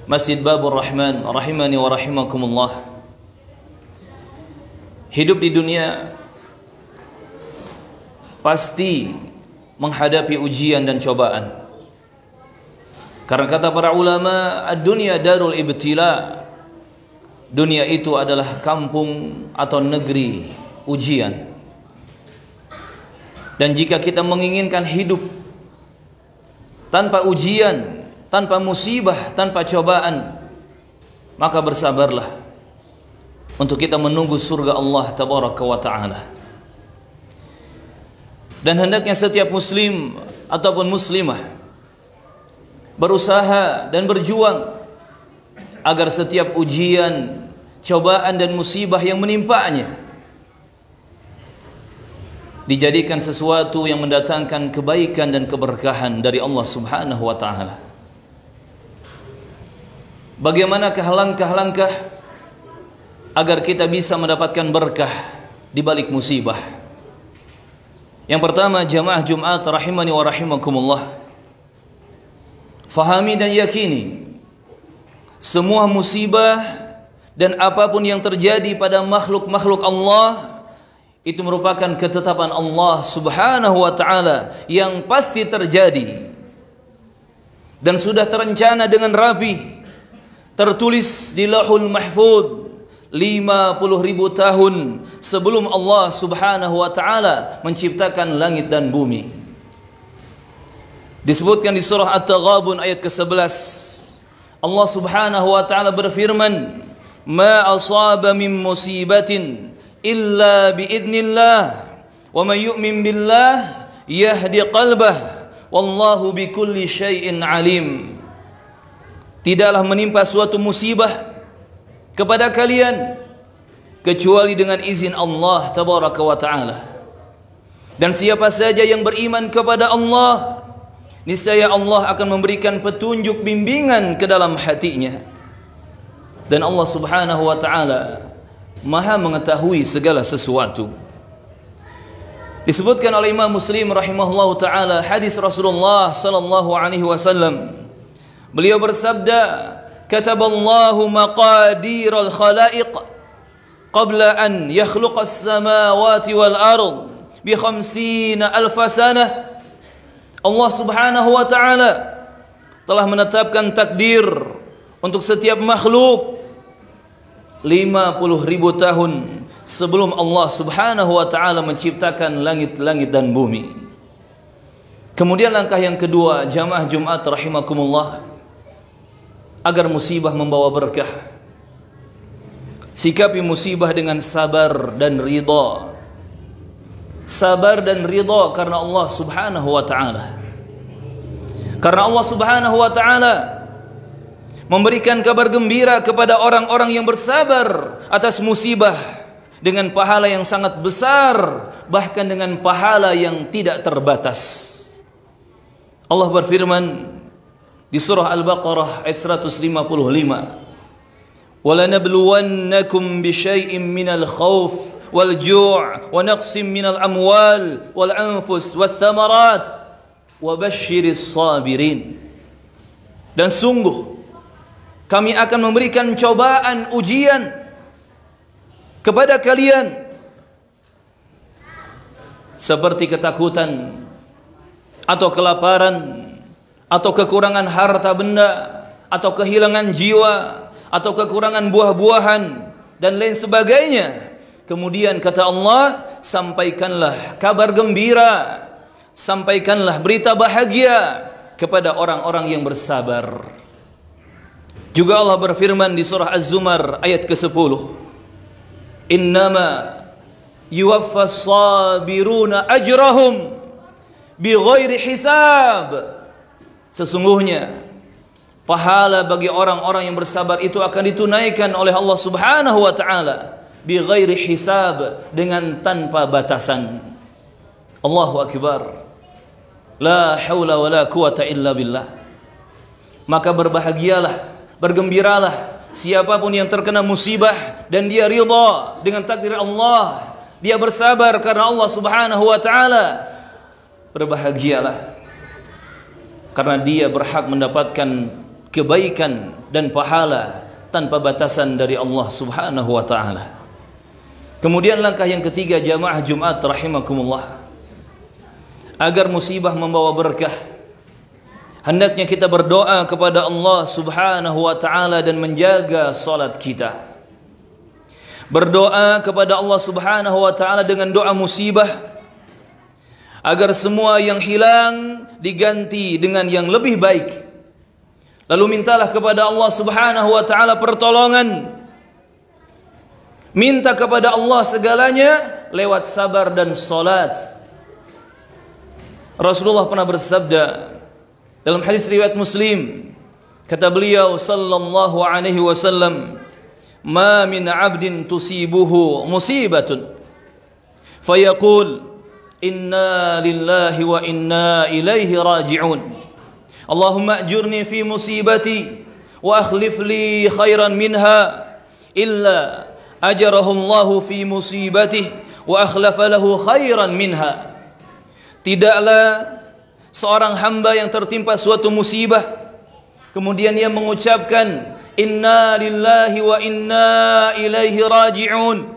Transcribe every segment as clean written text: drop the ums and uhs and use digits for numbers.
Masjid Babur Rahman, rahimani wa rahimakumullah. Hidup di dunia pasti menghadapi ujian dan cobaan. Karena kata para ulama, ad-dunya darul ibtila. Dunia itu adalah kampung atau negeri ujian. Dan jika kita menginginkan hidup tanpa ujian, tanpa musibah, tanpa cobaan, maka bersabarlah untuk kita menunggu surga Allah tabaraka wa ta'ala. Dan hendaknya setiap muslim ataupun muslimah berusaha dan berjuang agar setiap ujian, cobaan dan musibah yang menimpanya dijadikan sesuatu yang mendatangkan kebaikan dan keberkahan dari Allah Subhanahu wa ta'ala. Bagaimanakah langkah-langkah agar kita bisa mendapatkan berkah di balik musibah? Yang pertama, jamaah Jumat rahimani wa rahimakumullah, fahami dan yakini semua musibah dan apapun yang terjadi pada makhluk-makhluk Allah itu merupakan ketetapan Allah Subhanahu wa ta'ala yang pasti terjadi dan sudah terencana dengan rapi, tertulis di Lauhul Mahfuz 50.000 tahun sebelum Allah Subhanahu wa ta'ala menciptakan langit dan bumi. Disebutkan di surah At-Taghabun ayat ke-11, Allah Subhanahu wa ta'ala berfirman, "Ma asaba min musibatin illa biidznillah wa man yu'min billah yahdi qalbah wallahu bikulli syai'in alim." Tidaklah menimpa suatu musibah kepada kalian kecuali dengan izin Allah tabaraka wa ta'ala. Dan siapa saja yang beriman kepada Allah, niscaya Allah akan memberikan petunjuk bimbingan ke dalam hatinya. Dan Allah Subhanahu wa ta'ala Maha mengetahui segala sesuatu. Disebutkan oleh Imam Muslim rahimahullahu taala hadis Rasulullah sallallahu alaihi wasallam. Beliau bersabda, "Kataballahu maqadiral khalaiq qabla an yakhluqas samawati wal ard bi 50,000 sanah." Allah Subhanahu wa taala telah menetapkan takdir untuk setiap makhluk 50.000 tahun sebelum Allah Subhanahu wa ta'ala menciptakan langit-langit dan bumi. Kemudian langkah yang kedua, jamaah Jumat rahimakumullah, agar musibah membawa berkah, sikapi musibah dengan sabar dan ridha. Sabar dan ridha karena Allah Subhanahu wa ta'ala. Karena Allah Subhanahu wa ta'ala memberikan kabar gembira kepada orang-orang yang bersabar atas musibah dengan pahala yang sangat besar, bahkan dengan pahala yang tidak terbatas. Allah berfirman di surah Al-Baqarah ayat 155, "Walanabluwannakum bisyai'in minal khauf wal ju' wa naqsim minal amwal wal anfus wath thamarat wa basyiris sabirin." Dan sungguh kami akan memberikan cobaan, ujian kepada kalian seperti ketakutan atau kelaparan atau kekurangan harta benda atau kehilangan jiwa atau kekurangan buah-buahan dan lain sebagainya. Kemudian kata Allah, sampaikanlah kabar gembira, sampaikanlah berita bahagia kepada orang-orang yang bersabar. Juga Allah berfirman di surah Az-Zumar ayat ke-10, "Innama yuwaffas sabiruna ajrahum bighairi hisab." Sesungguhnya pahala bagi orang-orang yang bersabar itu akan ditunaikan oleh Allah Subhanahu wa ta'ala bighairi hisab, dengan tanpa batasan. Allahu akbar. La haula wala quwata illa billah. Maka berbahagialah, bergembiralah siapapun yang terkena musibah dan dia ridha dengan takdir Allah, dia bersabar karena Allah Subhanahu wa ta'ala. Berbahagialah karena dia berhak mendapatkan kebaikan dan pahala tanpa batasan dari Allah Subhanahu wa taala. Kemudian langkah yang ketiga jamaah Jumat rahimakumullah, agar musibah membawa berkah, hendaknya kita berdoa kepada Allah Subhanahu wa taala dan menjaga salat kita. Berdoa kepada Allah Subhanahu wa taala dengan doa musibah, agar semua yang hilang diganti dengan yang lebih baik. Lalu mintalah kepada Allah Subhanahu wa taala pertolongan. Minta kepada Allah segalanya lewat sabar dan salat. Rasulullah pernah bersabda dalam hadis riwayat Muslim, kata beliau sallallahu alaihi wasallam, "Ma min 'abdin tusibuhu musibatun fayaqul inna lillahi wa inna ilaihi raji'un. Allahumma ajurni fi musibati wa akhlif li khairan minha illa ajarahu Allahu fi musibatihi wa akhlafa lahu khairan minha." Tidaklah seorang hamba yang tertimpa suatu musibah kemudian ia mengucapkan inna lillahi wa inna ilaihi raji'un,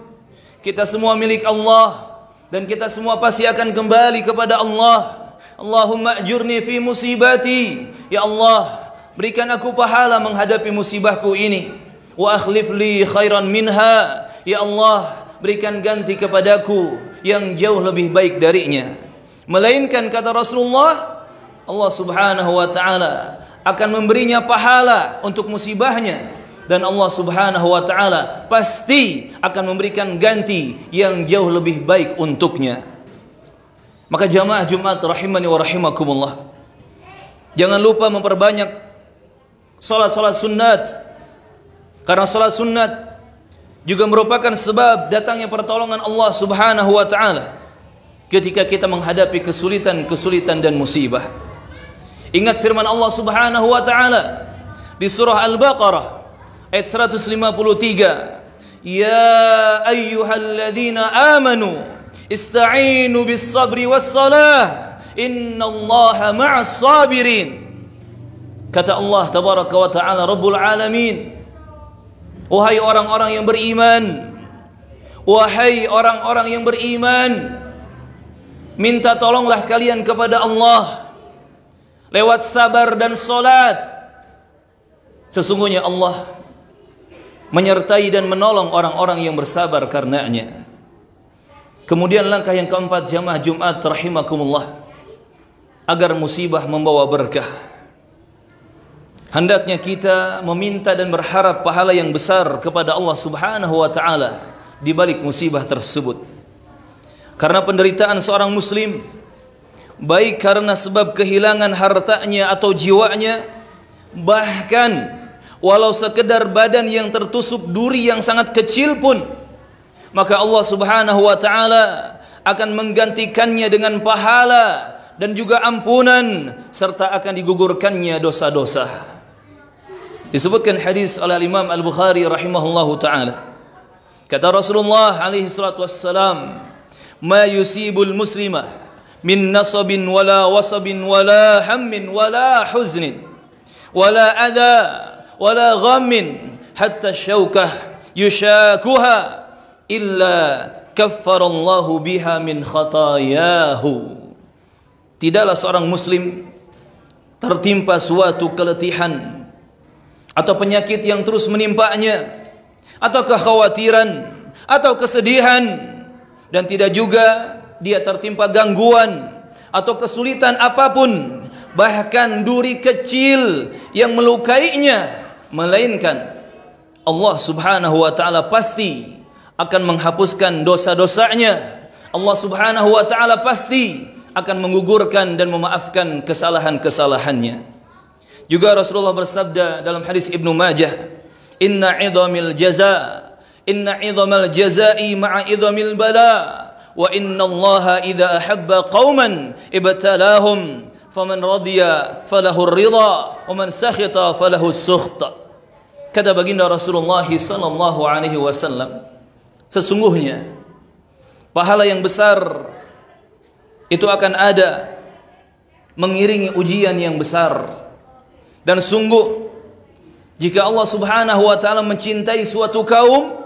kita semua milik Allah dan kita semua pasti akan kembali kepada Allah. Allahumma ajurni fi musibati, ya Allah berikan aku pahala menghadapi musibahku ini. Wa akhlif li khairan minha, ya Allah berikan ganti kepadaku yang jauh lebih baik darinya. Melainkan kata Rasulullah, Allah Subhanahu wa taala akan memberinya pahala untuk musibahnya dan Allah Subhanahu wa taala pasti akan memberikan ganti yang jauh lebih baik untuknya. Maka jamaah Jumat rahimani wa rahimakumullah, jangan lupa memperbanyak salat-salat sunat, karena salat sunat juga merupakan sebab datangnya pertolongan Allah Subhanahu wa taala ketika kita menghadapi kesulitan-kesulitan dan musibah. Ingat firman Allah Subhanahu wa taala di surah Al-Baqarah ayat 153, "Ya ayyuhalladzina amanu ista'inu bis-sabri was-salah innallaha ma'as sabirin." Kata Allah tabaraka wa taala Rabbul alamin, wahai orang-orang yang beriman, wahai orang-orang yang beriman, minta tolonglah kalian kepada Allah lewat sabar dan salat. Sesungguhnya Allah menyertai dan menolong orang-orang yang bersabar karenanya. Kemudian langkah yang keempat jamaah Jumat rahimakumullah, agar musibah membawa berkah, hendaknya kita meminta dan berharap pahala yang besar kepada Allah Subhanahu wa taala di balik musibah tersebut. Karena penderitaan seorang muslim, baik karena sebab kehilangan hartanya atau jiwanya, bahkan walau sekedar badan yang tertusuk duri yang sangat kecil pun, maka Allah Subhanahu wa taala akan menggantikannya dengan pahala dan juga ampunan serta akan digugurkannya dosa-dosa. Disebutkan hadis oleh Imam Al-Bukhari rahimahullahu taala, kata Rasulullah alaihi salatu wassalam, "Ma yusibul muslimah min nasabin wala wasabin wala hammin wala huznin wala adha wala ghammin hatta syaukah yushakuha illa kaffarallahu biha min khatayahu." Tidaklah seorang muslim tertimpa suatu keletihan atau penyakit yang terus menimpanya, atau kekhawatiran atau kesedihan, dan tidak juga dia tertimpa gangguan atau kesulitan apapun, bahkan duri kecil yang melukainya, melainkan Allah Subhanahu wa taala pasti akan menghapuskan dosa-dosanya. Allah Subhanahu wa taala pasti akan menggugurkan dan memaafkan kesalahan-kesalahannya. Juga Rasulullah bersabda dalam hadis Ibnu Majah, "Inna 'idhamil jazaa, inna 'idhamal jazaa'i ma'a 'idhamil bala." Wa inna Allaha idza ahabba qauman ibtalahum faman radiya falahu ar-ridha wa man sakhita falahu as-sukht. Kata baginda Rasulullah sallallahu alaihi wasallam, sesungguhnya pahala yang besar itu akan ada mengiringi ujian yang besar, dan sungguh Jika Allah Subhanahu wa taala mencintai suatu kaum,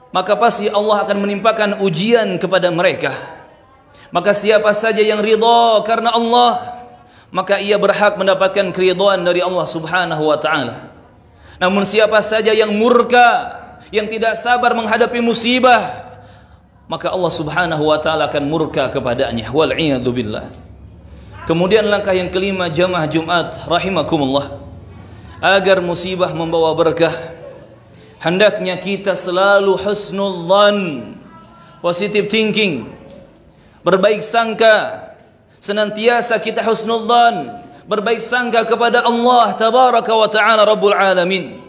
maka pasti Allah akan menimpakan ujian kepada mereka. Maka siapa saja yang ridha karena Allah, maka ia berhak mendapatkan keridhaan dari Allah Subhanahu wa taala. Namun siapa saja yang murka, yang tidak sabar menghadapi musibah, maka Allah Subhanahu wa taala akan murka kepadanya. Wal iyadu billah. Kemudian langkah yang kelima, jamaah Jumat rahimakumullah, agar musibah membawa berkah, hendaknya kita selalu husnudzan, positive thinking, berbaik sangka. Senantiasa kita husnudzan, berbaik sangka kepada Allah tabaraka wa ta'ala Rabbul Alamin.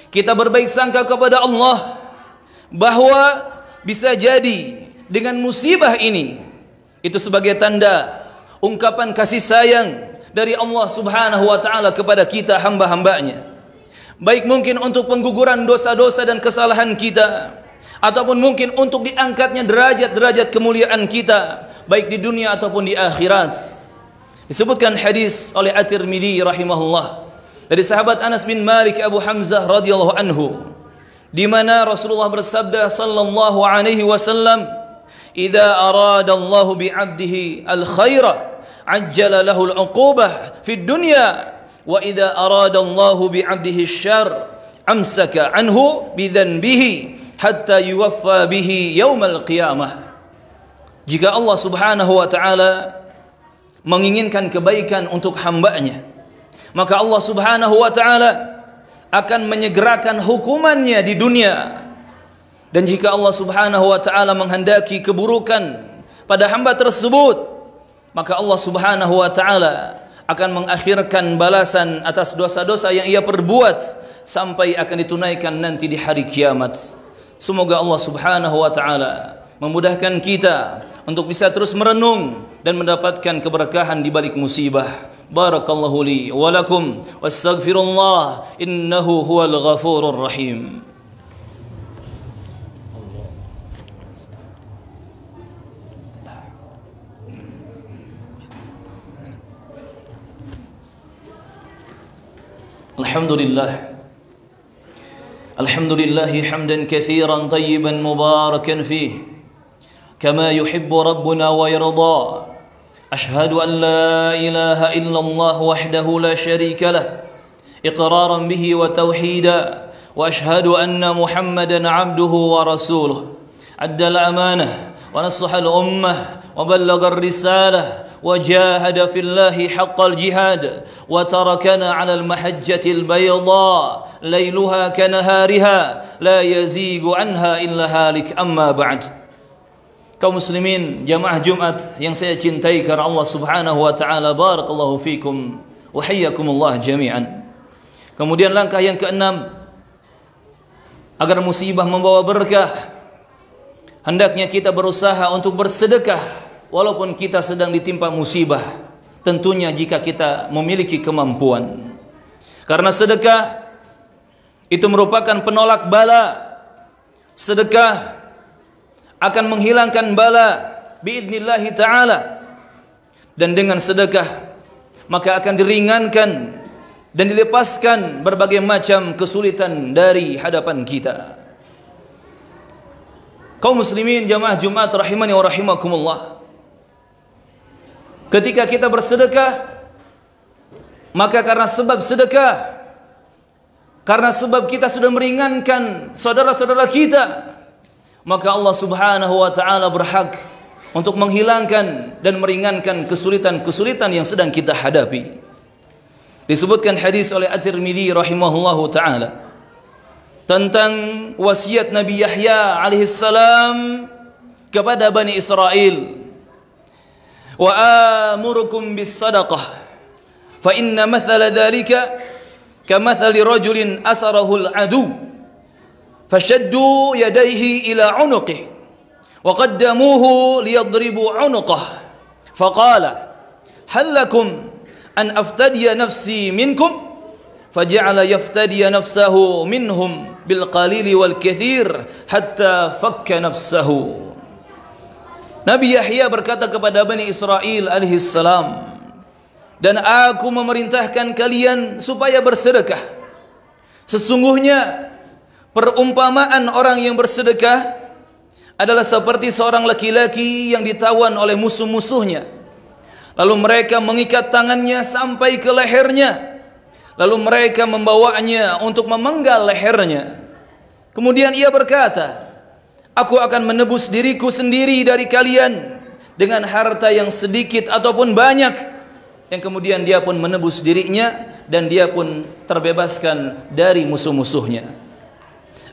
Kita berbaik sangka kepada Allah bahwa bisa jadi dengan musibah ini itu sebagai tanda ungkapan kasih sayang dari Allah Subhanahu wa taala kepada kita hamba-hambanya. Baik mungkin untuk pengguguran dosa-dosa dan kesalahan kita, ataupun mungkin untuk diangkatnya derajat-derajat kemuliaan kita, baik di dunia ataupun di akhirat. Disebutkan hadis oleh At-Tirmidzi rahimahullah dari sahabat Anas bin Malik Abu Hamzah radhiyallahu anhu, di mana Rasulullah bersabda sallallahu alaihi wasallam, "Idza arada Allahu bi 'abdihi al-khaira ajjala lahu al-'uqubah fid dunya, wa idza arada Allahu bi 'abdihi asy-syarr amsaka anhu bi dhanbihi hatta yuwaffa bihi yaumal qiyamah." Jika Allah Subhanahu wa taala menginginkan kebaikan untuk hambanya, maka Allah Subhanahu wa taala akan menyegerakan hukumannya di dunia. Dan jika Allah Subhanahu wa taala menghendaki keburukan pada hamba tersebut, maka Allah Subhanahu wa taala akan mengakhirkan balasan atas dosa-dosa yang ia perbuat sampai akan ditunaikan nanti di hari kiamat. Semoga Allah Subhanahu wa taala memudahkan kita untuk bisa terus merenung dan mendapatkan keberkahan di balik musibah. Barakallahu li wa lakum wastaghfirullah innahu huwal ghafurur rahim. Alhamdulillah hamdan katsiran tayyiban mubarakan fih kama yuhibbu rabbuna wa yarda. Ashhadu an la ilaha illallah wahdahu la syarika lah iqraran bihi wa tauhida, wa ashhadu anna Muhammadan abduhu wa rasuluh. Adda al-amanah wa nasaha al-ummah wa ballagha ar-risalah وجاهد في الله حق الجهاد وتركنا على المحجة البيضاء ليلها كنهارها لا يزيغ عنها إلا هالك. أما بعد, kaum muslimin jamaah Jumat yang saya cintai karena Allah Subhanahu wa taala, barakallahu fikum wa hayyakumullah jami'an. Kemudian langkah yang keenam, agar musibah membawa berkah, hendaknya kita berusaha untuk bersedekah walaupun kita sedang ditimpa musibah, tentunya jika kita memiliki kemampuan. Karena sedekah itu merupakan penolak bala. Sedekah akan menghilangkan bala biidnillahi ta'ala. Dan dengan sedekah maka akan diringankan dan dilepaskan berbagai macam kesulitan dari hadapan kita. Kaum muslimin jamaah Jumat rahimani wa rahimakumullah, ketika kita bersedekah, maka karena sebab sedekah, karena sebab kita sudah meringankan saudara-saudara kita, maka Allah Subhanahu wa taala berhak untuk menghilangkan dan meringankan kesulitan-kesulitan yang sedang kita hadapi. Disebutkan hadis oleh At-Tirmidzi rahimahullahu taala tentang wasiat Nabi Yahya alaihi salam kepada Bani Israel. Wa amurukum bis sadaqah fa inna mathala dhalika kamathali rajulin asarahu al-adu fashaddu yadayhi ila unuqihi wa qaddamuhu liyadribu unuqah faqala hal lakum an aftadiya nafsi minkum faja'ala yaftadiya nafsahu minhum bil qalili wal kathir hatta fakka nafsahu. Nabi Yahya berkata kepada Bani Israel alaihi salam, dan aku memerintahkan kalian supaya bersedekah. Sesungguhnya perumpamaan orang yang bersedekah adalah seperti seorang laki-laki yang ditawan oleh musuh-musuhnya. Lalu mereka mengikat tangannya sampai ke lehernya. Lalu mereka membawanya untuk memenggal lehernya. Kemudian ia berkata, aku akan menebus diriku sendiri dari kalian dengan harta yang sedikit ataupun banyak. Yang kemudian dia pun menebus dirinya dan dia pun terbebaskan dari musuh-musuhnya.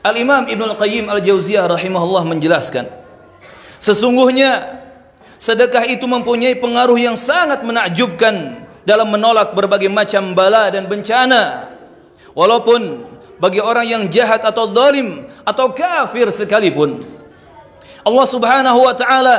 Al-Imam Ibnul Qayyim Al-Jauziyah rahimahullah menjelaskan, sesungguhnya sedekah itu mempunyai pengaruh yang sangat menakjubkan dalam menolak berbagai macam bala dan bencana. Walaupun bagi orang yang jahat atau zalim atau kafir sekalipun, Allah Subhanahu wa taala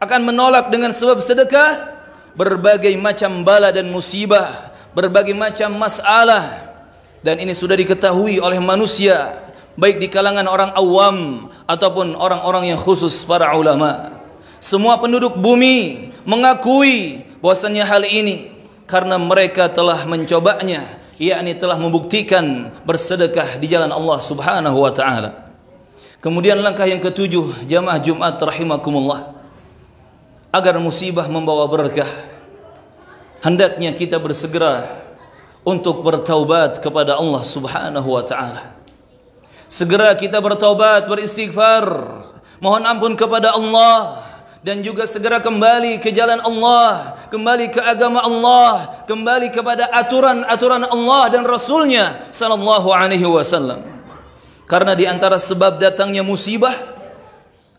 akan menolak dengan sebab sedekah berbagai macam bala dan musibah, berbagai macam masalah. Dan ini sudah diketahui oleh manusia, baik di kalangan orang awam ataupun orang-orang yang khusus para ulama. Semua penduduk bumi mengakui bahwasannya hal ini karena mereka telah mencobanya, yakni telah membuktikan bersedekah di jalan Allah Subhanahu wa taala. Kemudian langkah yang ketujuh, jamaah Jumat rahimakumullah, agar musibah membawa berkah, hendaknya kita bersegera untuk bertaubat kepada Allah Subhanahu wa taala. Segera kita bertaubat, beristighfar, mohon ampun kepada Allah, dan juga segera kembali ke jalan Allah, kembali ke agama Allah, kembali kepada aturan-aturan Allah dan Rasulnya sallallahu alaihi wasallam. Karena di antara sebab datangnya musibah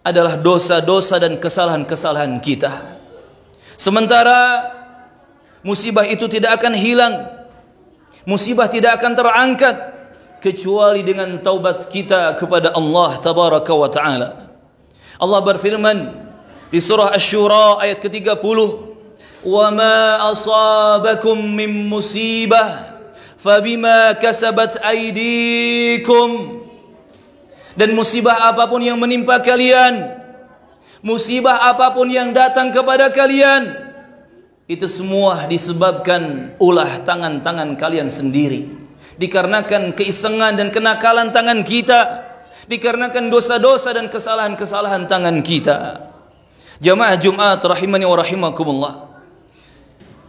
adalah dosa-dosa dan kesalahan-kesalahan kita. Sementara musibah itu tidak akan hilang, musibah tidak akan terangkat kecuali dengan taubat kita kepada Allah tabaraka wa taala. Allah berfirman di surah Asy-Syura ayat ke-30, "Wa ma asabakum min musibah fabima kasabat aydikum." Dan musibah apapun yang menimpa kalian, musibah apapun yang datang kepada kalian, itu semua disebabkan ulah tangan-tangan kalian sendiri. Dikarenakan keisengan dan kenakalan tangan kita, dikarenakan dosa-dosa dan kesalahan-kesalahan tangan kita. Jamaah Jumat rahimani wa rahimakumullah.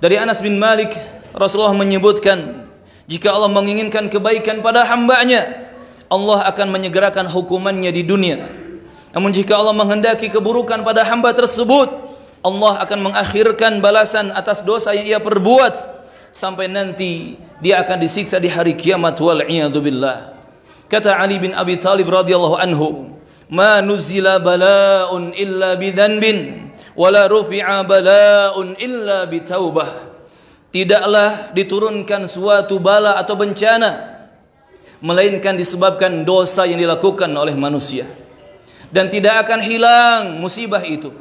Dari Anas bin Malik, Rasulullah menyebutkan, jika Allah menginginkan kebaikan pada hambanya, Allah akan menyegerakan hukumannya di dunia. Namun jika Allah menghendaki keburukan pada hamba tersebut, Allah akan mengakhirkan balasan atas dosa yang ia perbuat sampai nanti dia akan disiksa di hari kiamat, wal iyadu billah. Kata Ali bin Abi Thalib radhiyallahu anhu, "Ma nuzila bala'un illa bidhanbin wa la rufi'a bala'un illa bitaubah." Tidaklah diturunkan suatu bala atau bencana melainkan disebabkan dosa yang dilakukan oleh manusia. Dan tidak akan hilang musibah itu,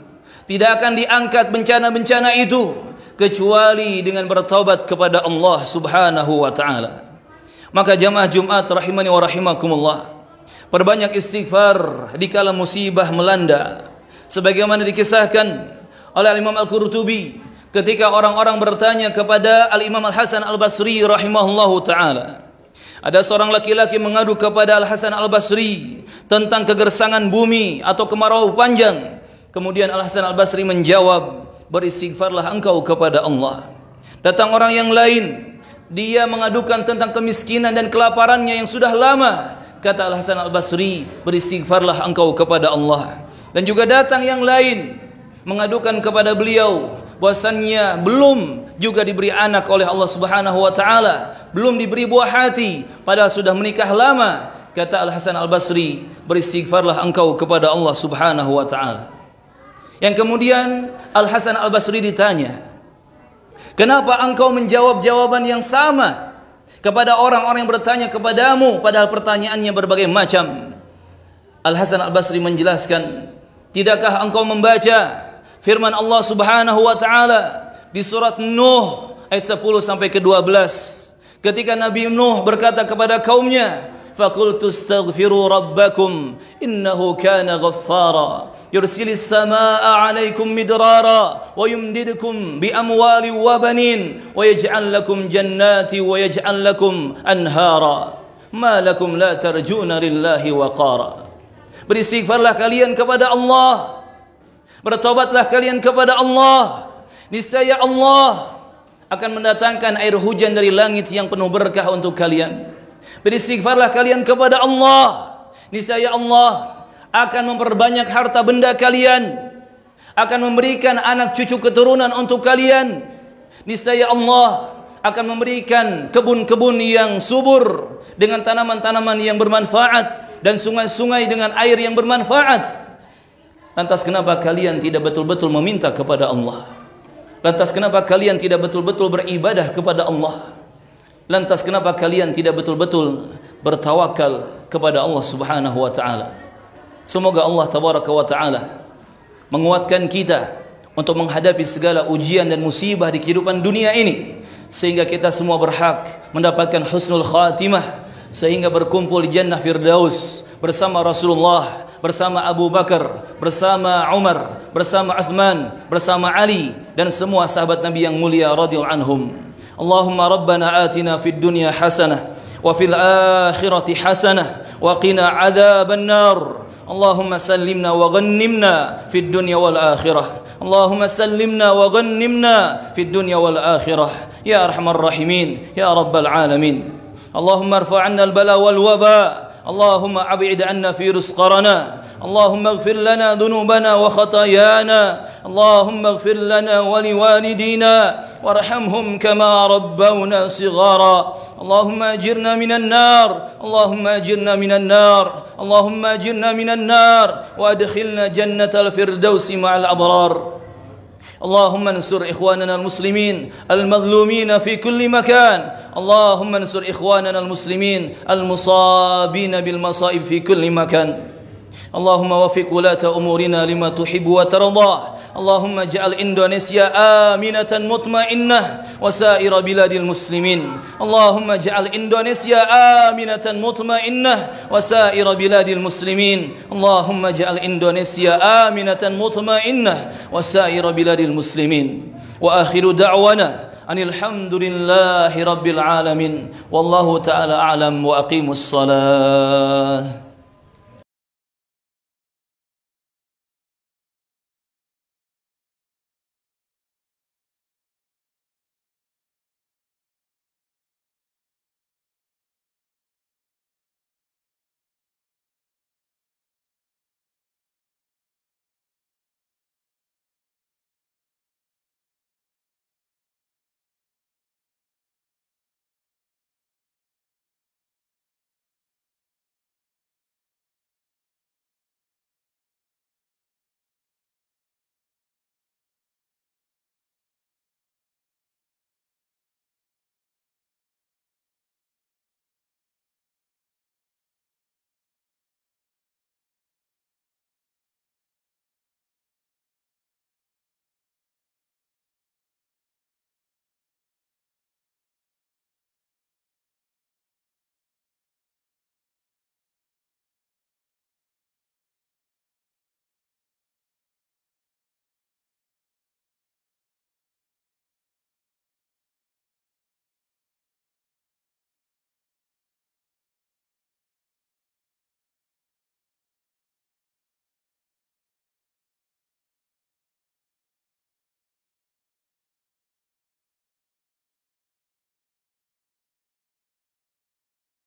tidak akan diangkat bencana-bencana itu kecuali dengan bertaubat kepada Allah Subhanahu wa taala. Maka jamaah Jumat rahimani wa rahimakumullah, perbanyak istighfar dikala musibah melanda. Sebagaimana dikisahkan oleh Imam Al-Qurtubi ketika orang-orang bertanya kepada Al-Imam Al-Hasan Al-Basri rahimahullahu taala. Ada seorang laki-laki mengadu kepada Al-Hasan Al-Basri tentang kegersangan bumi atau kemarau panjang. Kemudian Al-Hasan Al-Basri menjawab, "Beristighfarlah engkau kepada Allah." Datang orang yang lain, dia mengadukan tentang kemiskinan dan kelaparannya yang sudah lama. Kata Al-Hasan Al-Basri, "Beristighfarlah engkau kepada Allah." Dan juga datang yang lain mengadukan kepada beliau bahwasannya belum juga diberi anak oleh Allah Subhanahu wa taala, belum diberi buah hati padahal sudah menikah lama. Kata Al-Hasan Al-Basri, "Beristighfarlah engkau kepada Allah Subhanahu wa taala." Yang kemudian Al-Hasan Al-Basri ditanya, "Kenapa engkau menjawab jawaban yang sama kepada orang-orang yang bertanya kepadamu padahal pertanyaannya berbagai macam?" Al-Hasan Al-Basri menjelaskan, "Tidakkah engkau membaca firman Allah Subhanahu wa taala di surat Nuh ayat 10 sampai ke 12 ketika Nabi Nuh berkata kepada kaumnya, "Faqultu astaghfiru rabbakum innahu kana ghaffara yursilis samaa'a 'alaikum midrara wa yumdidukum bi amwali wa banin wa yaj'al lakum jannati wa yaj'al lakum anhara ma lakum la tarjuna lillahi waqara. Beristighfarlah kalian kepada Allah, bertobatlah kalian kepada Allah, niscaya Allah akan mendatangkan air hujan dari langit yang penuh berkah untuk kalian. Beristighfarlah kalian kepada Allah, niscaya Allah akan memperbanyak harta benda kalian, akan memberikan anak cucu keturunan untuk kalian. Niscaya Allah akan memberikan kebun-kebun yang subur dengan tanaman-tanaman yang bermanfaat dan sungai-sungai dengan air yang bermanfaat. Lantas kenapa kalian tidak betul-betul meminta kepada Allah? Lantas kenapa kalian tidak betul-betul beribadah kepada Allah? Lantas kenapa kalian tidak betul-betul bertawakal kepada Allah Subhanahu wa taala? Semoga Allah tabaraka wa taala menguatkan kita untuk menghadapi segala ujian dan musibah di kehidupan dunia ini, sehingga kita semua berhak mendapatkan husnul khatimah, sehingga berkumpul di jannah firdaus bersama Rasulullah, bersama Abu Bakar, bersama Umar, bersama Uthman, bersama Ali dan semua sahabat Nabi yang mulia radhiyallahu anhum. Allahumma rabbana atina fid dunya hasanah wa fil akhirati hasanah wa qina adzaban nar. Allahumma sallimna wa ghanimna fid dunya wal akhirah. Allahumma sallimna wa ghanimna fid dunya wal akhirah ya arhamar rahimin ya rabbal alamin. Allahumma irfa' 'anna al bala wal waba. Allahumma ab'id 'anna virus qarana. Allahumma ighfir lana dhunubana wa khatayana. Allahumma ighfir lana wa liwalidina warhamhum kama rabbawna shighara. Allahumma ajirna minan nar. Allahumma ajirna minan nar. Allahumma ajirna minan nar wa adkhilna jannatal firdausi ma'al abrar. اللهم انصر إخواننا المسلمين المظلومين في كل مكان. اللهم انصر إخواننا المسلمين المصابين بالمصائب في كل مكان. اللهم وفق ولاة أمورنا لما تحب وترضى. اللهم اجعل إندونيسيا آمنة مطمئنة وسائر بلاد المسلمين. اللهم اجعل إندونيسيا آمنة مطمئنة وسائر بلاد المسلمين. اللهم اجعل إندونيسيا آمنة مطمئنة وسائر بلاد المسلمين. وآخر دعوانا أن الحمد لله رب العالمين والله تعالى أعلم وأقيموا الصلاة.